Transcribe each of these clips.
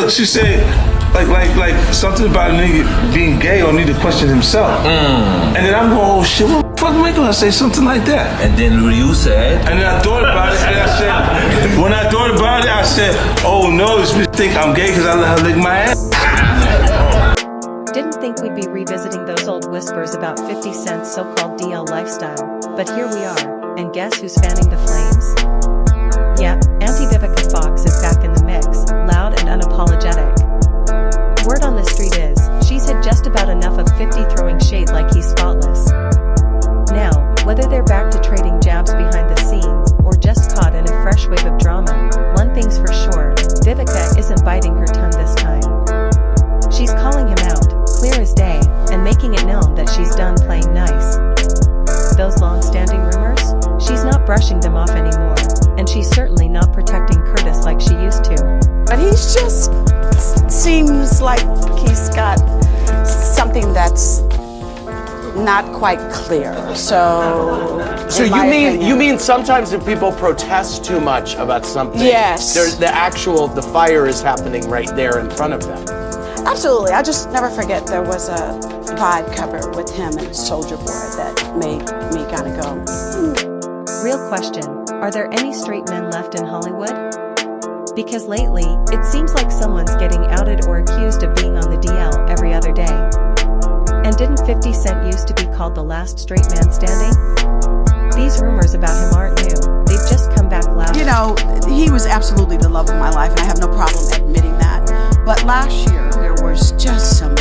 She said, like something about a nigga being gay or need to question himself. And then I'm going, oh shit, what the fuck am I gonna say something like that? And then you said? And then I thought about it, and I said, when I thought about it, I said, oh no, this bitch think I'm gay because I let her lick my ass. Didn't think we'd be revisiting those old whispers about 50 Cent's so-called DL lifestyle, but here we are, and guess who's fanning the flames? Yeah, Auntie Vivica is back in the mix, loud and unapologetic. Word on the street is, she's had just about enough of 50 throwing shade like he's spotless. Now, whether they're back to trading jabs behind the scenes, or just caught in a fresh wave of drama, one thing's for sure, Vivica isn't biting her tongue this time. She's calling him out, clear as day, and making it known that she's done playing nice. Those long-standing rumors? She's not brushing them off anymore, and she's certainly not protecting Curtis like she used to. But he's just seems like he's got something that's not quite clear. So you mean sometimes if people protest too much about something, yes, the fire is happening right there in front of them. Absolutely. I just never forget there was a Vibe cover with him and Soulja Boy that made me kind of go, Real question, are there any straight men left in Hollywood? Because lately, it seems like someone's getting outed or accused of being on the DL every other day. And didn't 50 Cent used to be called the last straight man standing? These rumors about him aren't new, they've just come back loud. You know, he was absolutely the love of my life, and I have no problem admitting that. But last year, there was just some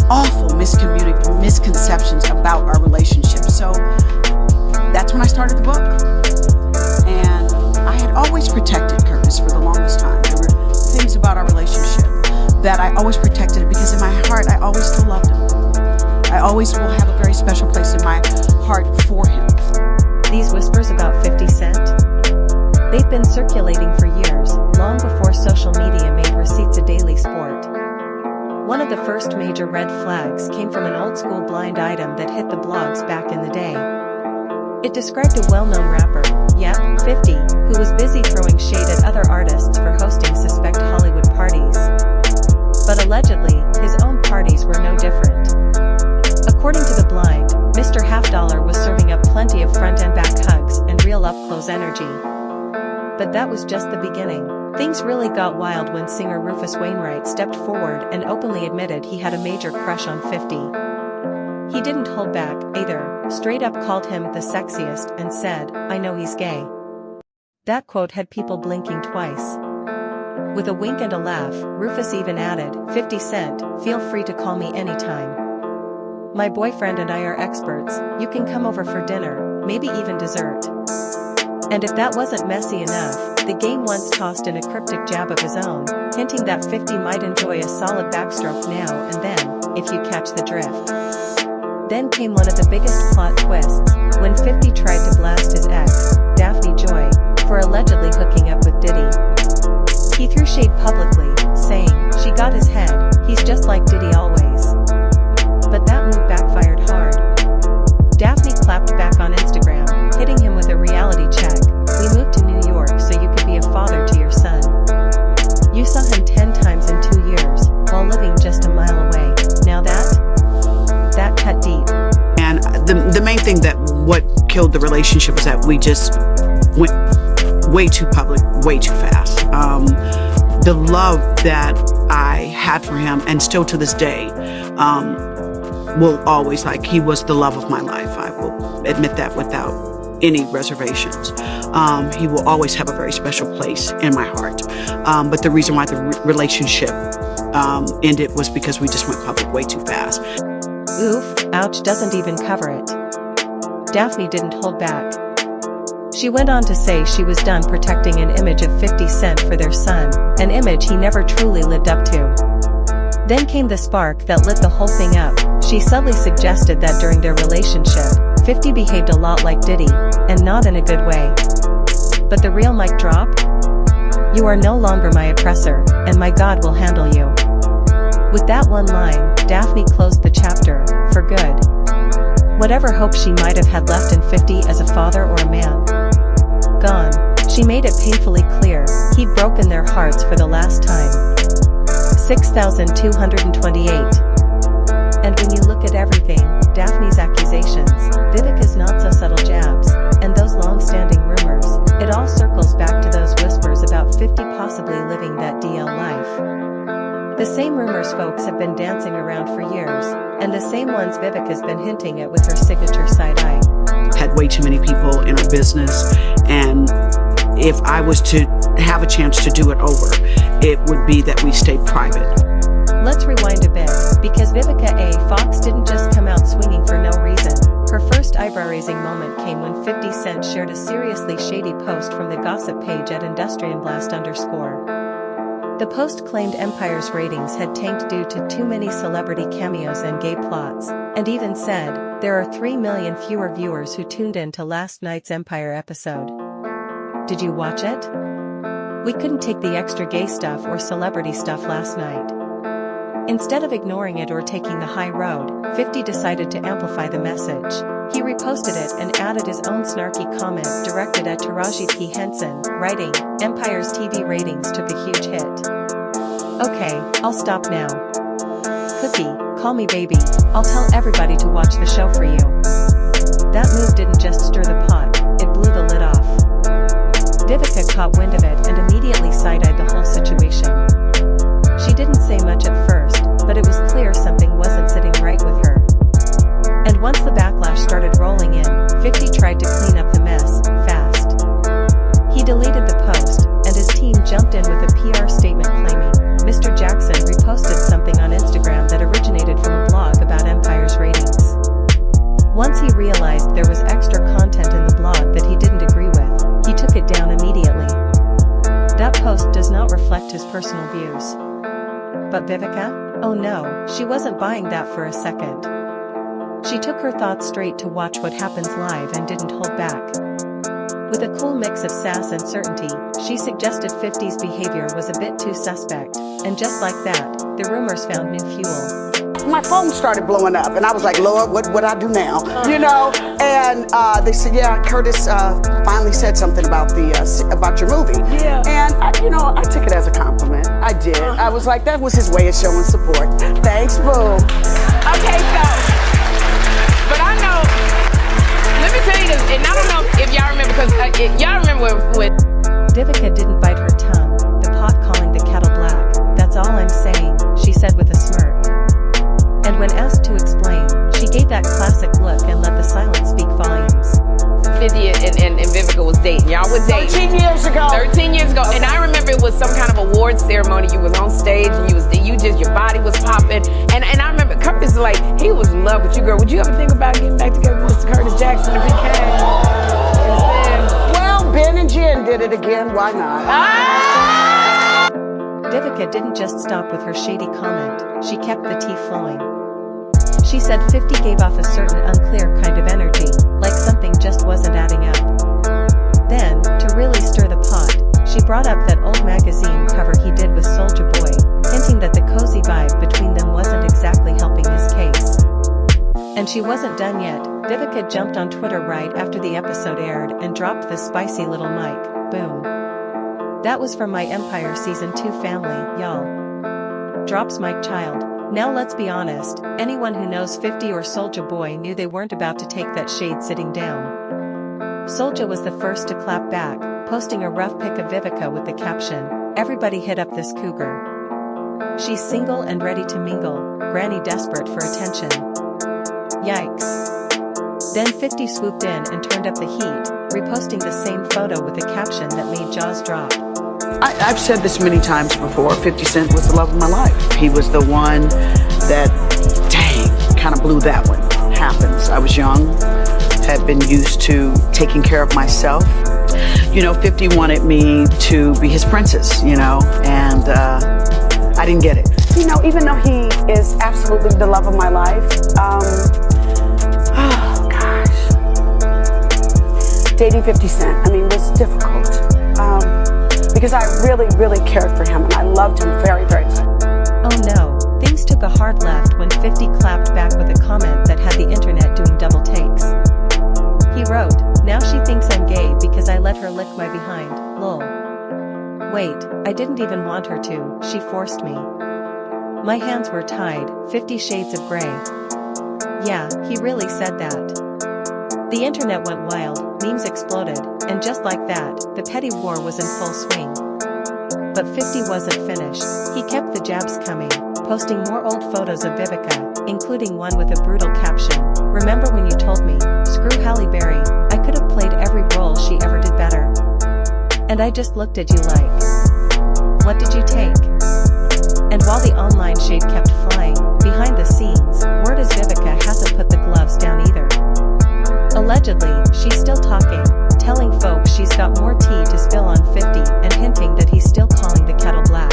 awful misconceptions about our relationship. So that's when I started the book. And I had always protected Curtis for the longest time. There were things about our relationship that I always protected because in my heart, I always still loved him. I always will have a very special place in my heart for him. These whispers about 50 Cent? They've been circulating for years, long before social media made receipts a daily sport. One of the first major red flags came from an old-school blind item that hit the blogs back in the day. It described a well-known rapper, 50, who was busy throwing shade at other artists for hosting suspect Hollywood parties. But allegedly, his own parties were no different. According to the blind, Mr. Half Dollar was serving up plenty of front and back hugs and real up-close energy. But that was just the beginning. Things really got wild when singer Rufus Wainwright stepped forward and openly admitted he had a major crush on 50. He didn't hold back, either, straight up called him the sexiest and said, "I know he's gay." That quote had people blinking twice. With a wink and a laugh, Rufus even added, 50 Cent, feel free to call me anytime. My boyfriend and I are experts, you can come over for dinner, maybe even dessert. And if that wasn't messy enough, the game once tossed in a cryptic jab of his own, hinting that 50 might enjoy a solid backstroke now and then, if you catch the drift. Then came one of the biggest plot twists, when 50 tried to blast his ex, Daphne Joy, for allegedly hooking up with Diddy. He threw shade publicly, saying, she got his head, he's just like Diddy always. But that move backfired hard. Daphne clapped back on Instagram, hitting him with a reality check. We moved to New York so you could be a father to your son. You saw him 10 times in 2 years, while living just a mile away. Now that cut deep. And the main thing that what killed the relationship was that we just went way too public, way too fast. The love that I had for him, and still to this day, will always, he was the love of my life. I will admit that without any reservations. He will always have a very special place in my heart. But the reason why the relationship ended was because we just went public way too fast. Oof, ouch doesn't even cover it. Daphne didn't hold back. She went on to say she was done protecting an image of 50 Cent for their son, an image he never truly lived up to. Then came the spark that lit the whole thing up. She subtly suggested that during their relationship, 50 behaved a lot like Diddy, and not in a good way. But the real mic drop? You are no longer my oppressor, and my God will handle you. With that one line, Daphne closed the chapter, for good. Whatever hope she might have had left in 50 as a father or a man, gone. She made it painfully clear, He'd broken their hearts for the last time. 6,228. And when you look at everything, Daphne's accusations, Vivica's not-so-subtle jabs, and those long-standing rumors, it all circles back to those whispers about 50 possibly living that DL life. The same rumors folks have been dancing around for years, and the same ones Vivica's been hinting at with her signature side-eye. Had way too many people in our business, and if I was to have a chance to do it over, it would be that we stayed private. Let's rewind a bit, because Vivica A. Fox didn't just come out swinging for no reason. Her first eyebrow-raising moment came when 50 Cent shared a seriously shady post from the gossip page at industrianblast_. The post claimed Empire's ratings had tanked due to too many celebrity cameos and gay plots, and even said, there are 3 million fewer viewers who tuned in to last night's Empire episode. Did you watch it? We couldn't take the extra gay stuff or celebrity stuff last night. Instead of ignoring it or taking the high road, 50 decided to amplify the message. He reposted it and added his own snarky comment directed at Taraji P. Henson, writing, Empire's TV ratings took a huge hit. Okay, I'll stop now. Cookie, call me baby, I'll tell everybody to watch the show for you. That move didn't just stir the pot, it blew the lid off. Vivica caught wind of it and immediately side-eyed the whole situation. She didn't say much at first, but it was clear something wasn't sitting right with her. And once the backlash started rolling in, 50 tried to clean up the mess, fast. He deleted the post, and his team jumped in with a PR statement claiming, Mr. Jackson reposted something on Instagram that originated from a blog about Empire's ratings. Once he realized there was extra content in the blog that he didn't agree with, he took it down immediately. That post does not reflect his personal views. But Vivica? Oh no, she wasn't buying that for a second. She took her thoughts straight to Watch What Happens Live and didn't hold back. With a cool mix of sass and certainty, she suggested 50's behavior was a bit too suspect, and just like that, the rumors found new fuel. My phone started blowing up, and I was like, Lord, what I do now? You know? And they said, yeah, Curtis finally said something about your movie. Yeah. And I took it as a compliment. I did. I was like, that was his way of showing support. Thanks, boo. Okay, so, but I know. Let me tell you this, and I don't know if y'all remember, because y'all remember when Vivica didn't bite her tongue. The pot calling the kettle black. That's all I'm saying, she said with a smirk. And when asked to explain, she gave that classic look and let the silence speak volumes. 50 and Vivica was dating. Y'all was dating. 13 years ago. 13 years ago. Okay. And I remember it was some kind of award ceremony. You was on stage and your body was popping. And I remember Curtis like, he was in love with you, girl. Would you ever think about getting back together with Mr. Curtis Jackson if he came? Well, Ben and Jen did it again. Why not? Ah! Vivica didn't just stop with her shady comment. She kept the tea flowing. She said 50 gave off a certain unclear kind of energy, like something just wasn't adding up. Then, to really stir the pot, she brought up that old magazine cover he did with Soulja Boy, hinting that the cozy vibe between them wasn't exactly helping his case. And she wasn't done yet. Vivica jumped on Twitter right after the episode aired and dropped this spicy little mic, boom. That was from my Empire Season 2 family, y'all. Drops mic child. Now let's be honest, anyone who knows 50 or Soulja Boy knew they weren't about to take that shade sitting down. Soulja was the first to clap back, posting a rough pic of Vivica with the caption, everybody hit up this cougar. She's single and ready to mingle, granny desperate for attention. Yikes. Then 50 swooped in and turned up the heat, reposting the same photo with a caption that made jaws drop. I've said this many times before, 50 Cent was the love of my life. He was the one that, kind of blew that one. Happens. I was young, had been used to taking care of myself. 50 wanted me to be his princess, and I didn't get it. Even though he is absolutely the love of my life, dating 50 Cent, was difficult. Because I really, really cared for him and I loved him very, very much. Oh no, things took a hard left when 50 clapped back with a comment that had the internet doing double takes. He wrote, now she thinks I'm gay because I let her lick my behind, lol. Wait, I didn't even want her to, she forced me. My hands were tied, 50 Shades of Grey. Yeah, he really said that. The internet went wild, memes exploded, and just like that, the petty war was in full swing. But 50 wasn't finished. He kept the jabs coming, posting more old photos of Vivica, including one with a brutal caption. Remember when you told me, screw Halle Berry, I could have played every role she ever did better? And I just looked at you like, what did you take? And while the online shade kept flying, behind the scenes, word is Vivica hasn't put the gloves down either. Allegedly, she's still talking, telling folks she's got more tea to spill on 50 and hinting that he's still calling the kettle black.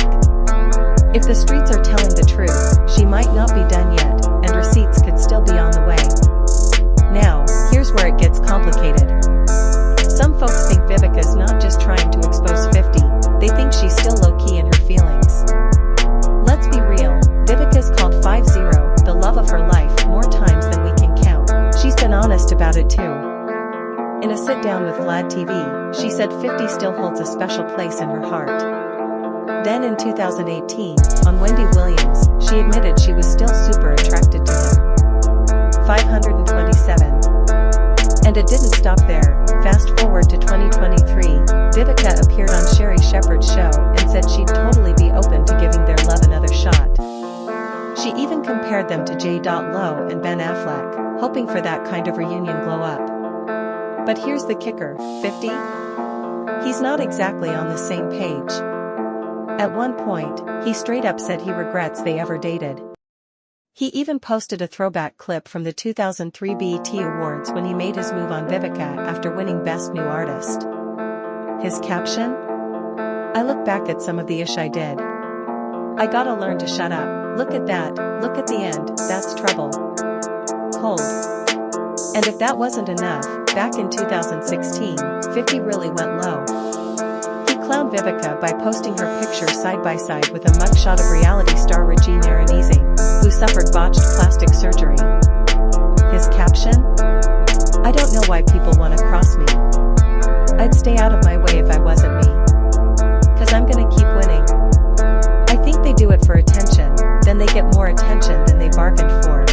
If the streets are telling the truth, she might not be done yet, and receipts could still be on the way. Now, here's where it gets complicated. Some folks think Vivica's not just trying to expose 50, they think she's still low-key in her feelings. Let's be real, Vivica's called 50 the love of her life more times than we can count. She's been honest about it too. In a sit-down with Vlad TV, she said 50 still holds a special place in her heart. Then in 2018, on Wendy Williams, she admitted she was still super attracted to him. 527. And it didn't stop there. Fast forward to 2023, Vivica appeared on Sherry Shepherd's show and said she'd totally be open to giving their love another shot. She even compared them to J.Lo and Ben Affleck, hoping for that kind of reunion glow-up. But here's the kicker, 50? He's not exactly on the same page. At one point, he straight up said he regrets they ever dated. He even posted a throwback clip from the 2003 BET Awards when he made his move on Vivica after winning Best New Artist. His caption? I look back at some of the ish I did. I gotta learn to shut up, look at that, look at the end, that's trouble. Cold. And if that wasn't enough, back in 2016, 50 really went low. He clowned Vivica by posting her picture side by side with a mugshot of reality star Regine Aronizing, who suffered botched plastic surgery. His caption? I don't know why people want to cross me. I'd stay out of my way if I wasn't me. 'Cause I'm gonna keep winning. I think they do it for attention, then they get more attention than they bargained for.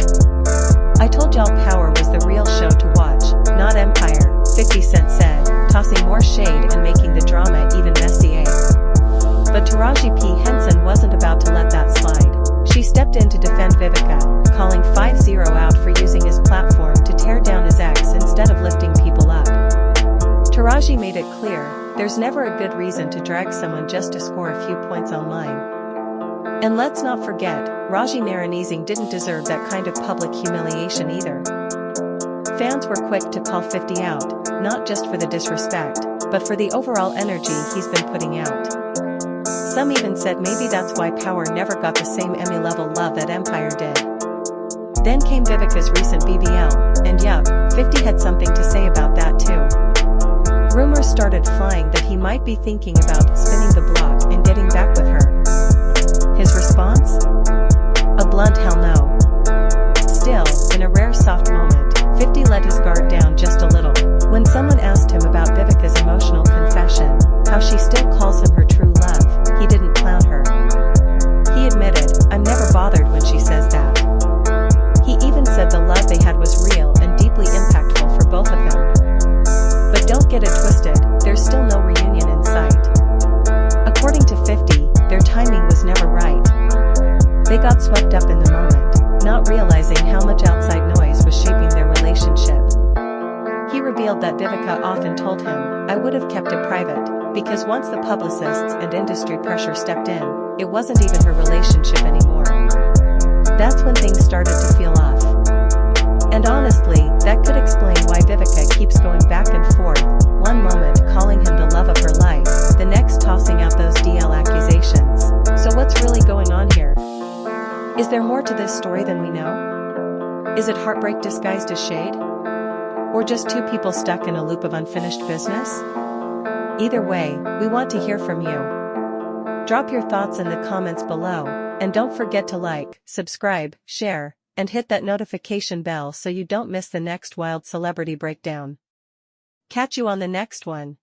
I told y'all Power was the real show to watch, not Empire, 50 Cent said, tossing more shade and making the drama even messier. But Taraji P. Henson wasn't about to let that slide. She stepped in to defend Vivica, calling 50 out for using his platform to tear down his ex instead of lifting people up. Taraji made it clear, there's never a good reason to drag someone just to score a few points online. And let's not forget, Regine Aronizing didn't deserve that kind of public humiliation either. Fans were quick to call 50 out, not just for the disrespect, but for the overall energy he's been putting out. Some even said maybe that's why Power never got the same Emmy-level love that Empire did. Then came Vivica's recent BBL, and yup, 50 had something to say about that too. Rumors started flying that he might be thinking about spinning the block and getting back with her. His response? A blunt hell no. Still, in a rare soft moment, 50 let his guard down just a little. When someone asked him about Vivica's emotional confession, how she still calls him her true love, he didn't clown her. He admitted, I'm never bothered when she says that. He even said the love they had was real and deeply impactful for both of them. But don't get it twisted, there's still no reunion in sight. According to 50, their timing was never right. They got swept up in the moment, not realizing how much outside noise was shaping their relationship. He revealed that Vivica often told him, I would have kept it private, because once the publicists and industry pressure stepped in, it wasn't even her relationship anymore. That's when things started to feel off. And honestly, that could explain why Vivica keeps going back and forth, one moment calling him the love of her life, the next tossing out those DL accusations. So what's really going on here? Is there more to this story than we know? Is it heartbreak disguised as shade? Or just two people stuck in a loop of unfinished business? Either way, we want to hear from you. Drop your thoughts in the comments below, and don't forget to like, subscribe, share, and hit that notification bell so you don't miss the next wild celebrity breakdown. Catch you on the next one.